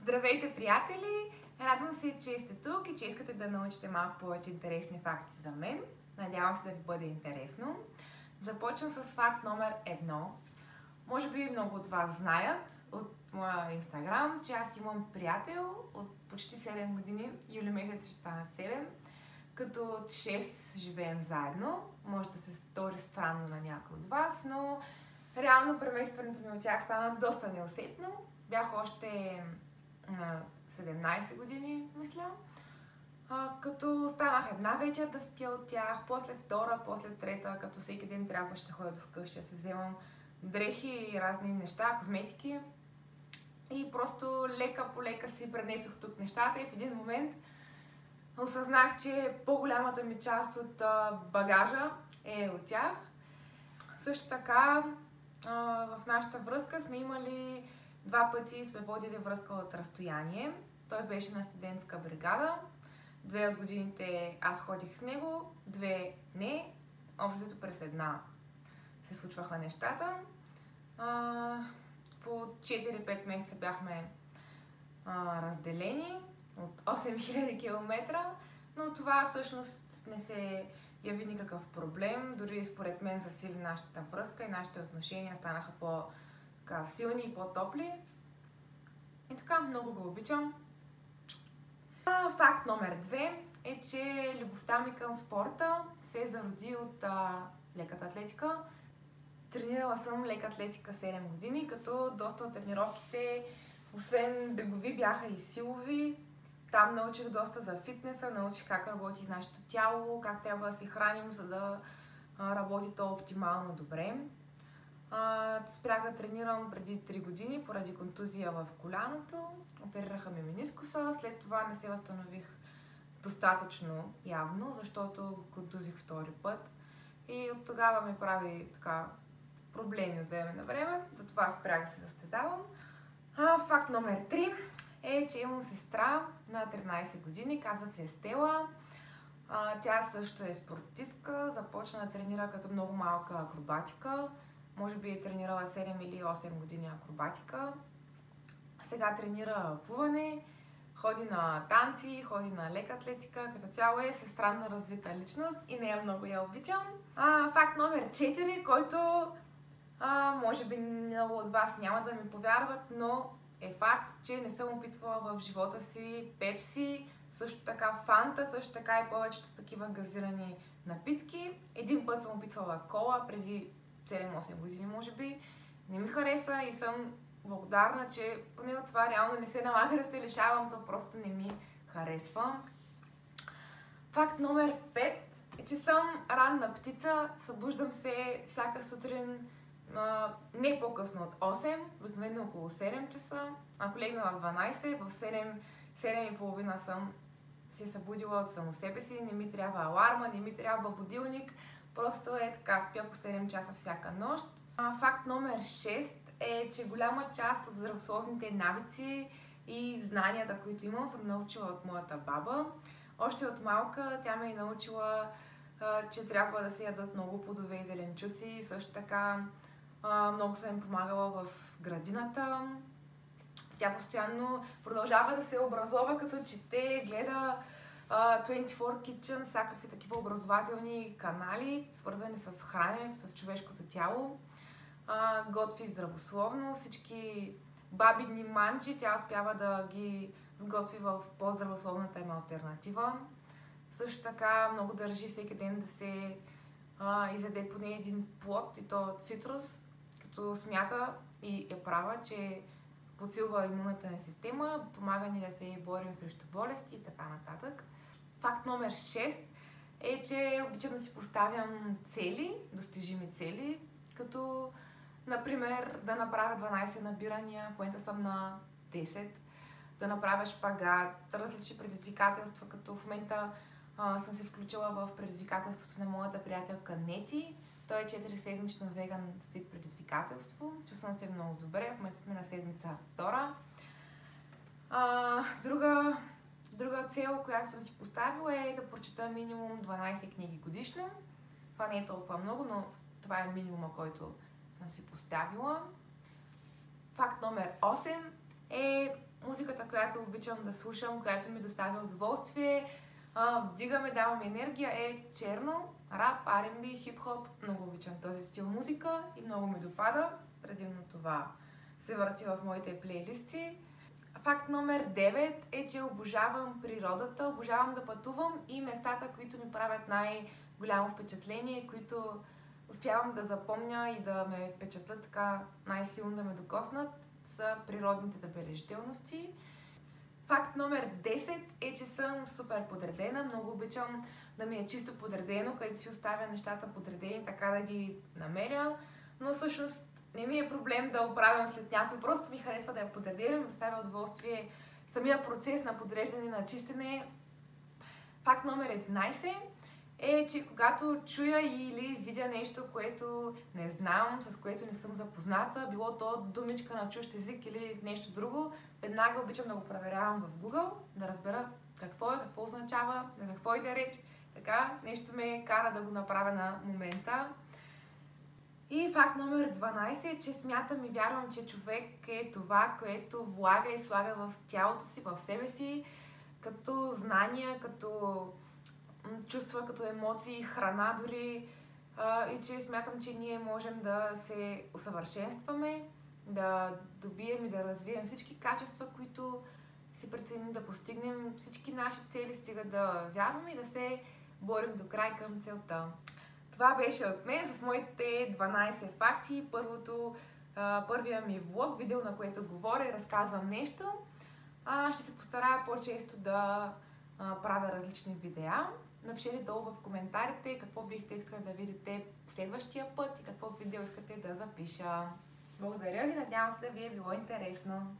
Здравейте, приятели! Радвам се, че сте тук и че искате да научите малко повече интересни факти за мен. Надявам се да ви бъде интересно. Започвам с факт номер 1. Може би много от вас знаят от моя инстаграм, че аз имам приятел от почти 7 години. Юли месец ще станат 7. Като от 6 живеем заедно. Може да се стори странно на някой от вас, но реално преместването ми от тях стана доста неусетно. Бях още на 17 години, мисля. Като станах една вечер да спя от тях, после втора, после трета, като всеки ден трябваше да ходя до вкъщи, да се вземам дрехи и разни неща, козметики. И просто лека по лека си пренесох тук нещата и в един момент осъзнах, че по-голямата ми част от багажа е от тях. Също така в нашата връзка сме имали 2 пъти сме водили връзка от разстояние. Той беше на студентска бригада. 2 от годините аз ходих с него, 2 не. Общото през една се случваха нещата. По 4-5 месеца бяхме разделени от 8000 км, но това всъщност не се яви никакъв проблем. Дори според мен засили нашата връзка и нашите отношения станаха по-силни и по-топли. И така, много го обичам. Факт номер 2 е, че любовта ми към спорта се зароди от леката атлетика. Тренирала съм лека атлетика 7 години, като доста от тренировките, освен бегови, бяха и силови. Там научих доста за фитнеса, научих как работи нашето тяло, как трябва да се храним, за да работи то оптимално добре. Спрях да тренирам преди 3 години поради контузия в коляното. Оперираха ми менискуса, след това не се възстанових достатъчно явно, защото контузих втори път. И от тогава ми прави проблеми от време на време, затова спрях да се състезавам. Факт номер 3 е, че имам сестра на 13 години, казва се Стела. Тя също е спортистка, започна да тренира като много малка акробатика. Може би е тренирала 7 или 8 години акробатика. Сега тренира плуване, ходи на танци, ходи на лека атлетика. Като цяло е всестранно развита личност и нея много я обичам. Факт номер 4, който може би много от вас няма да ми повярват, но е факт, че не съм опитвала в живота си пепси, също така фанта, също така и повечето такива газирани напитки. Един път съм опитвала кола преди 7-8 години, може би. Не ми хареса и съм благодарна, че поне от това реално не се налага да се лишавам, то просто не ми харесва. Факт номер 5 е, че съм ранна птица, събуждам се всяка сутрин не по-късно от 8, обикновено около 7 часа. Ако легна в 12, в 7:30 съм се събудила от само себе си, не ми трябва аларма, не ми трябва будилник, просто е така, спя по 7 часа всяка нощ. Факт номер 6 е, че голяма част от здравословните навици и знанията, които имам, съм научила от моята баба. Още от малка тя ме е научила, че трябва да се ядат много плодове и зеленчуци. Също така много съм им помагала в градината. Тя постоянно продължава да се образова, като чете, гледа 24 Kitchen, всякакви такива образователни канали, свързани с храненето, с човешкото тяло. Готви здравословно. Всички бабини манджи тя успява да ги сготви в по-здравословната им алтернатива. Също така много държи всеки ден да се изяде поне един плод, и то цитрус, като смята и е права, че подсилва имунната ни система, помага ни да се борим срещу болести и така нататък. Факт номер 6 е, че обичам да си поставям цели, достижими цели, като например да направя 12 набирания, в момента съм на 10, да направя шпагат, различни предизвикателства, като в момента съм се включила в предизвикателството на моята приятелка Нети. Той е 4-седмично веган фит предизвикателство. Чувствам се много добре, в момента сме на седмица 2. Друга цел, която съм си поставила, е да прочета минимум 12 книги годишно. Това не е толкова много, но това е минимума, който съм си поставила. Факт номер 8 е музиката, която обичам да слушам, която ми доставя удоволствие, вдига ме, дава ми енергия, е черно, рап, R&B, хип-хоп. Много обичам този стил музика и много ми допада. Предимно това се върти в моите плейлисти. Факт номер 9 е, че обожавам природата, обожавам да пътувам и местата, които ми правят най-голямо впечатление, които успявам да запомня и да ме впечатлят така най-силно, да ме докоснат, са природните забележителности. Факт номер 10 е, че съм супер подредена. Много обичам да ми е чисто подредено, където си оставя нещата подредени, така да ги намеря. Но всъщност не ми е проблем да оправям след някой. Просто ми харесва да я подредя, ми оставя удоволствие самия процес на подреждане и на чистене. Факт номер 11 е, че когато чуя или видя нещо, което не знам, с което не съм запозната, било то думичка на чужд език или нещо друго, веднага обичам да го проверявам в Google, да разбера какво е, какво означава, за какво иде реч. Така нещо ме кара да го направя на момента. И факт номер 12 е, че смятам и вярвам, че човек е това, което влага и слага в тялото си, в себе си, като знания, като чувства, като емоции, храна дори, и че смятам, че ние можем да се усъвършенстваме, да добием и да развием всички качества, които си преценим да постигнем, всички наши цели, стига да вярваме и да се борим до край към целта. Това беше от мен с моите 12 факти. Първия ми влог, видео, на което говоря и разказвам нещо. Ще се постарая по-често да правя различни видеа. Напишете долу в коментарите какво бихте искали да видите следващия път и какво видео искате да запиша. Благодаря ви, надявам се да ви е било интересно.